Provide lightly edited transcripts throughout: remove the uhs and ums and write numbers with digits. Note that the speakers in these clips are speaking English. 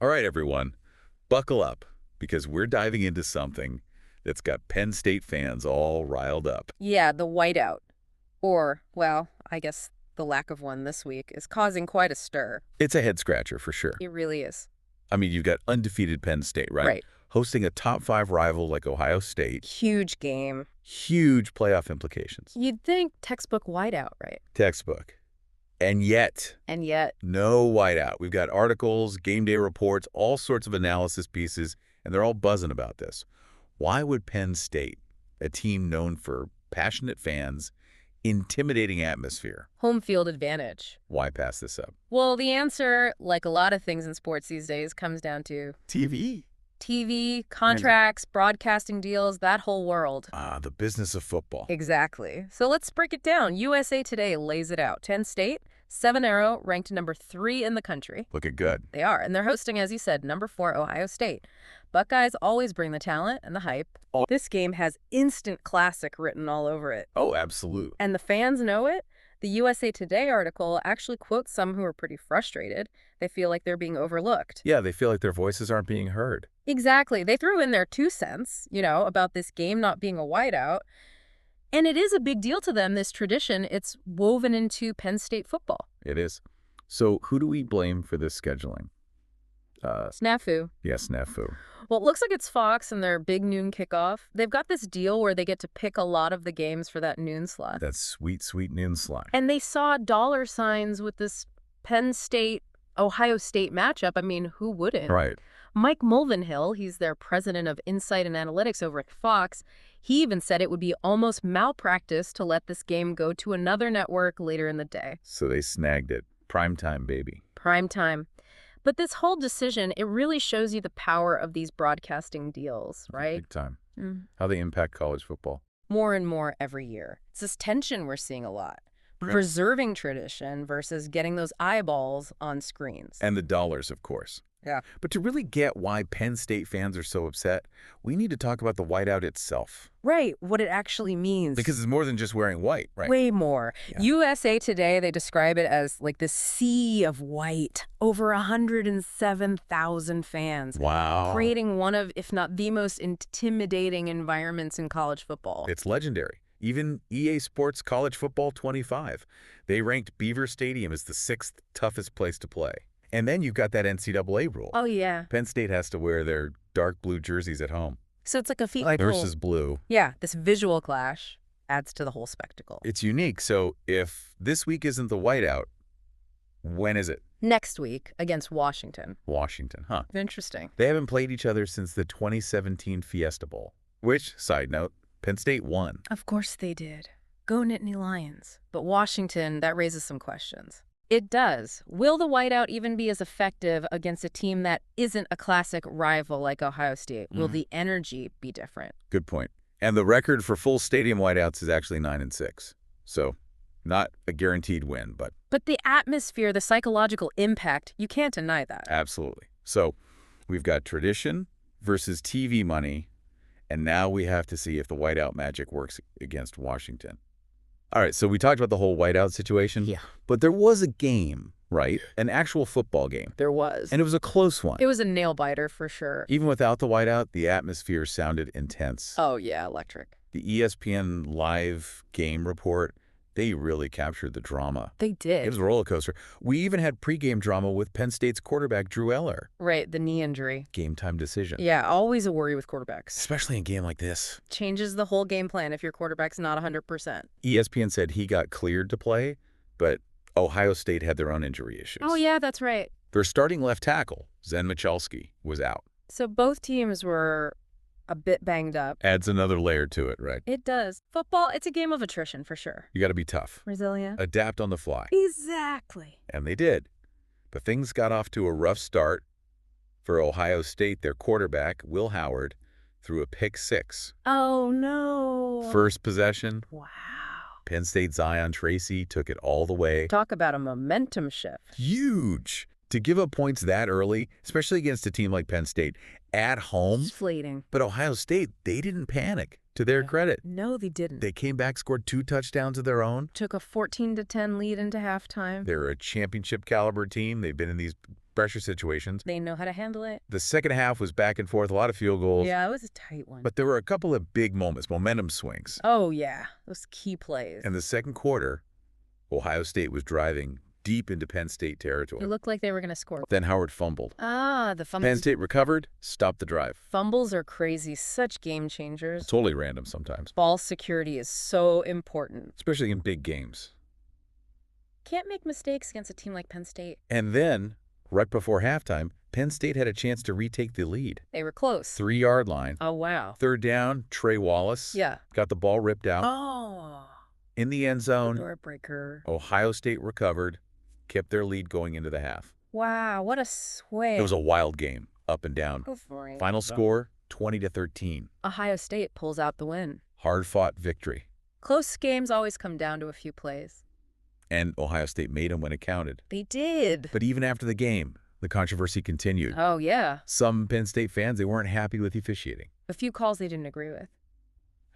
All right, everyone, buckle up because we're diving into something that's got Penn State fans all riled up. Yeah, the whiteout. Or, well, I guess the lack of one this week is causing quite a stir. It's a head scratcher for sure. It really is. I mean, you've got undefeated Penn State, right? Right. Hosting a top 5 rival like Ohio State. Huge game. Huge playoff implications. You'd think textbook whiteout, right? Textbook. And yet, no whiteout. We've got articles, game day reports, all sorts of analysis pieces, and they're all buzzing about this. Why would Penn State, a team known for passionate fans, intimidating atmosphere, home field advantage. why pass this up? Well, the answer, like a lot of things in sports these days, comes down to TV. TV, contracts, broadcasting deals, that whole world. Ah, the business of football. Exactly. So let's break it down. USA Today lays it out. Penn State, 7-0, ranked number 3 in the country. Looking good. They are. And they're hosting, as you said, number 4, Ohio State. Buckeyes always bring the talent and the hype. This game has instant classic written all over it. Oh, absolute. And the fans know it. The USA Today article actually quotes some who are pretty frustrated. They feel like they're being overlooked. Yeah, they feel like their voices aren't being heard. Exactly. They threw in their 2 cents, about this game not being a whiteout. And it is a big deal to them, this tradition. It's woven into Penn State football. It is. So who do we blame for this scheduling? Snafu. Yes, snafu. Well, it looks like it's Fox and their big noon kickoff. They've got this deal where they get to pick a lot of the games for that noon slot. That sweet, sweet noon slot. And they saw dollar signs with this Penn State-Ohio State matchup. I mean, who wouldn't? Right. Mike Mulvanhill, he's their president of Insight and Analytics over at Fox, he even said it would be almost malpractice to let this game go to another network later in the day. So they snagged it. Primetime, baby. Primetime. But this whole decision, it really shows you the power of these broadcasting deals, right? Big time. How they impact college football. More and more every year. It's this tension we're seeing a lot. Preserving tradition versus getting those eyeballs on screens. And the dollars, of course. Yeah. But to really get why Penn State fans are so upset, we need to talk about the whiteout itself. Right, what it actually means. Because it's more than just wearing white, right? Way more. Yeah. USA Today, they describe it as like this sea of white. Over 107,000 fans. Wow. Creating one of, if not the most intimidating environments in college football. It's legendary. Even EA Sports College Football 25, they ranked Beaver Stadium as the 6th toughest place to play. And then you've got that NCAA rule. Oh, yeah. Penn State has to wear their dark blue jerseys at home. So it's like a feat Versus blue. Yeah, this visual clash adds to the whole spectacle. It's unique. So if this week isn't the whiteout, when is it? Next week against Washington. Washington, huh? Interesting. They haven't played each other since the 2017 Fiesta Bowl, which, side note, Penn State won. Of course they did. Go Nittany Lions. But Washington, that raises some questions. It does. Will the whiteout even be as effective against a team that isn't a classic rival like Ohio State? Will the energy be different? Good point. And the record for full stadium whiteouts is actually 9-6. So not a guaranteed win, but... But the atmosphere, the psychological impact, you can't deny that. Absolutely. So we've got tradition versus TV money, and now we have to see if the whiteout magic works against Washington. All right, so we talked about the whole whiteout situation. Yeah. But there was a game, right? An actual football game. There was. And it was a close one. It was a nail-biter for sure. Even without the whiteout, the atmosphere sounded intense. Oh, yeah, electric. The ESPN live game report, they really captured the drama. They did. It was a roller coaster. We even had pregame drama with Penn State's quarterback, Drew Eller. Right, the knee injury. Game time decision. Yeah, always a worry with quarterbacks. Especially in a game like this. Changes the whole game plan if your quarterback's not 100%. ESPN said he got cleared to play, but Ohio State had their own injury issues. Oh, yeah, that's right. Their starting left tackle, Zen Michalski, was out. So both teams were a bit banged up. Adds another layer to it, right? It does. Football, it's a game of attrition for sure. You got to be tough. Resilient. Adapt on the fly. Exactly. And they did. But things got off to a rough start. For Ohio State, their quarterback, Will Howard, threw a pick 6. Oh, no. First possession. Wow. Penn State Zion Tracy took it all the way. Talk about a momentum shift. Huge. To give up points that early, especially against a team like Penn State, at home. Deflating. But Ohio State, they didn't panic, to their credit. No, they didn't. They came back, scored 2 touchdowns of their own. Took a 14-10 lead into halftime. They're a championship caliber team. They've been in these pressure situations. They know how to handle it. The second half was back and forth, a lot of field goals. Yeah, it was a tight one. But there were a couple of big moments, momentum swings. Oh, yeah. Those key plays. In the second quarter, Ohio State was driving deep into Penn State territory. It looked like they were going to score. Then Howard fumbled. The fumbles. Penn State recovered, stopped the drive. Fumbles are crazy. Such game changers. Totally random sometimes. Ball security is so important. Especially in big games. Can't make mistakes against a team like Penn State. And then, right before halftime, Penn State had a chance to retake the lead. They were close. 3-yard line. Oh, wow. Third down, Trey Wallace. Yeah. Got the ball ripped out. Oh. In the end zone. Door breaker. Ohio State recovered, kept their lead going into the half. Wow, what a swing. It was a wild game, up and down. Go for it. Final score, 20-13. Ohio State pulls out the win. Hard-fought victory. Close games always come down to a few plays. And Ohio State made them when it counted. They did. But even after the game, the controversy continued. Oh, yeah. Some Penn State fans, they weren't happy with officiating. A few calls they didn't agree with.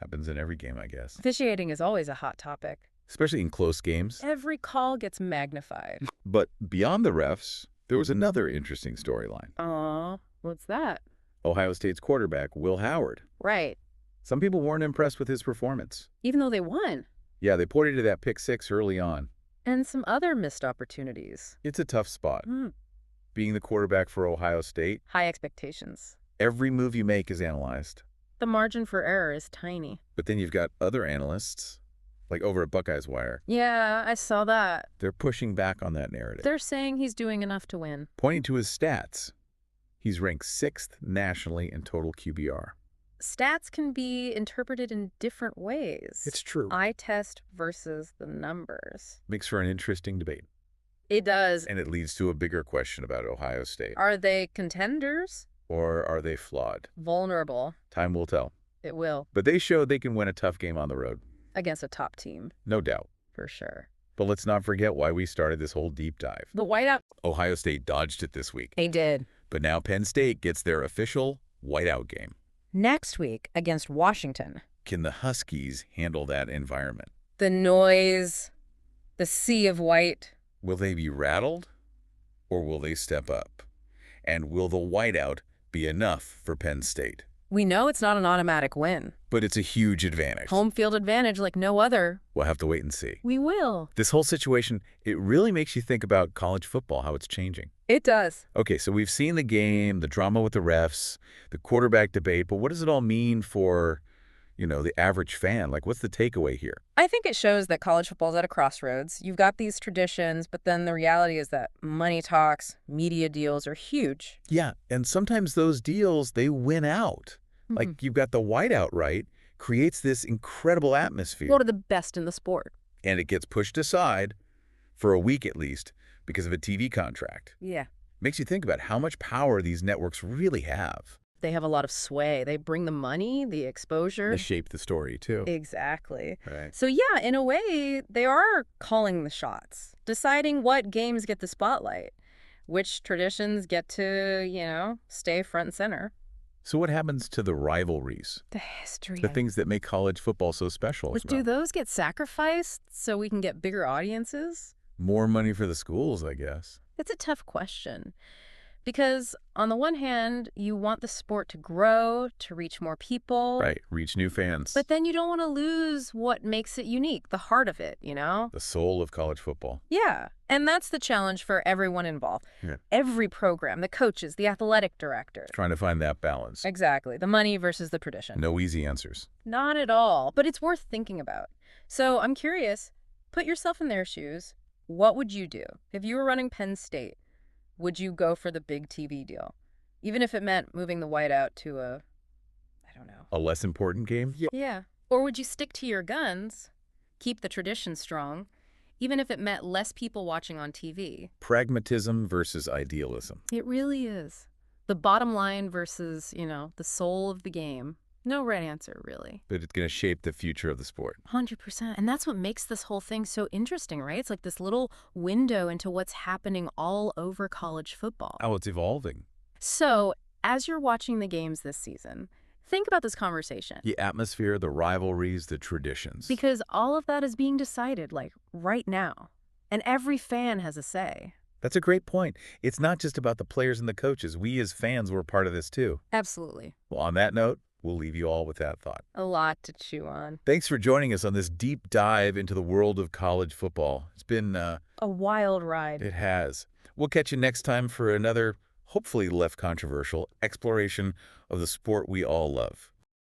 Happens in every game, I guess. Officiating is always a hot topic. Especially in close games. Every call gets magnified. But beyond the refs, there was another interesting storyline. Aw, what's that? Ohio State's quarterback, Will Howard. Right. Some people weren't impressed with his performance. Even though they won. Yeah, they pointed to that pick six early on. And some other missed opportunities. It's a tough spot. Being the quarterback for Ohio State. High expectations. Every move you make is analyzed. The margin for error is tiny. But then you've got other analysts, like over at Buckeyes Wire. Yeah, I saw that. They're pushing back on that narrative. They're saying he's doing enough to win. Pointing to his stats, he's ranked 6th nationally in total QBR. Stats can be interpreted in different ways. It's true. Eye test versus the numbers. Makes for an interesting debate. It does. And it leads to a bigger question about Ohio State. Are they contenders? Or are they flawed? Vulnerable. Time will tell. It will. But they showed they can win a tough game on the road. Against a top team. No doubt. For sure. But let's not forget why we started this whole deep dive. The whiteout. Ohio State dodged it this week. They did. But now Penn State gets their official whiteout game. Next week against Washington. Can the Huskies handle that environment? The noise, the sea of white. Will they be rattled or will they step up? And will the whiteout be enough for Penn State? We know it's not an automatic win. But it's a huge advantage. Home field advantage like no other. We'll have to wait and see. We will. This whole situation, it really makes you think about college football, how it's changing. It does. Okay, so we've seen the game, the drama with the refs, the quarterback debate, but what does it all mean for, the average fan? Like, what's the takeaway here? I think it shows that college football is at a crossroads. You've got these traditions, but then the reality is that money talks, media deals are huge. Yeah, and sometimes those deals, they win out. Like, you've got the whiteout, right? Creates this incredible atmosphere. One of the best in the sport. And it gets pushed aside, for a week at least, because of a TV contract. Yeah. Makes you think about how much power these networks really have. They have a lot of sway. They bring the money, the exposure. They shape the story, too. Exactly. Right. So, yeah, in a way, they are calling the shots, deciding what games get the spotlight, which traditions get to, stay front and center. So what happens to the rivalries? The history. The things that make college football so special. But do those get sacrificed so we can get bigger audiences? More money for the schools, I guess. It's a tough question. Because on the one hand, you want the sport to grow, to reach more people. Right, reach new fans. But then you don't want to lose what makes it unique, the heart of it, The soul of college football. Yeah, and that's the challenge for everyone involved. Yeah. Every program, the coaches, the athletic directors. Trying to find that balance. Exactly, the money versus the tradition. No easy answers. Not at all, but it's worth thinking about. So I'm curious, put yourself in their shoes. What would you do? If you were running Penn State, would you go for the big TV deal? Even if it meant moving the whiteout to a less important game? Yeah. Or would you stick to your guns, keep the tradition strong, even if it meant less people watching on TV? Pragmatism versus idealism. It really is. The bottom line versus, the soul of the game. No right answer, really. But it's going to shape the future of the sport. 100%. And that's what makes this whole thing so interesting, right? It's like this little window into what's happening all over college football. Oh, it's evolving. So, as you're watching the games this season, think about this conversation. The atmosphere, the rivalries, the traditions. Because all of that is being decided, right now. And every fan has a say. That's a great point. It's not just about the players and the coaches. We as fans were part of this too. Absolutely. Well, on that note, we'll leave you all with that thought. A lot to chew on. Thanks for joining us on this deep dive into the world of college football. It's been, A wild ride. it has. We'll catch you next time for another, hopefully less controversial, exploration of the sport we all love.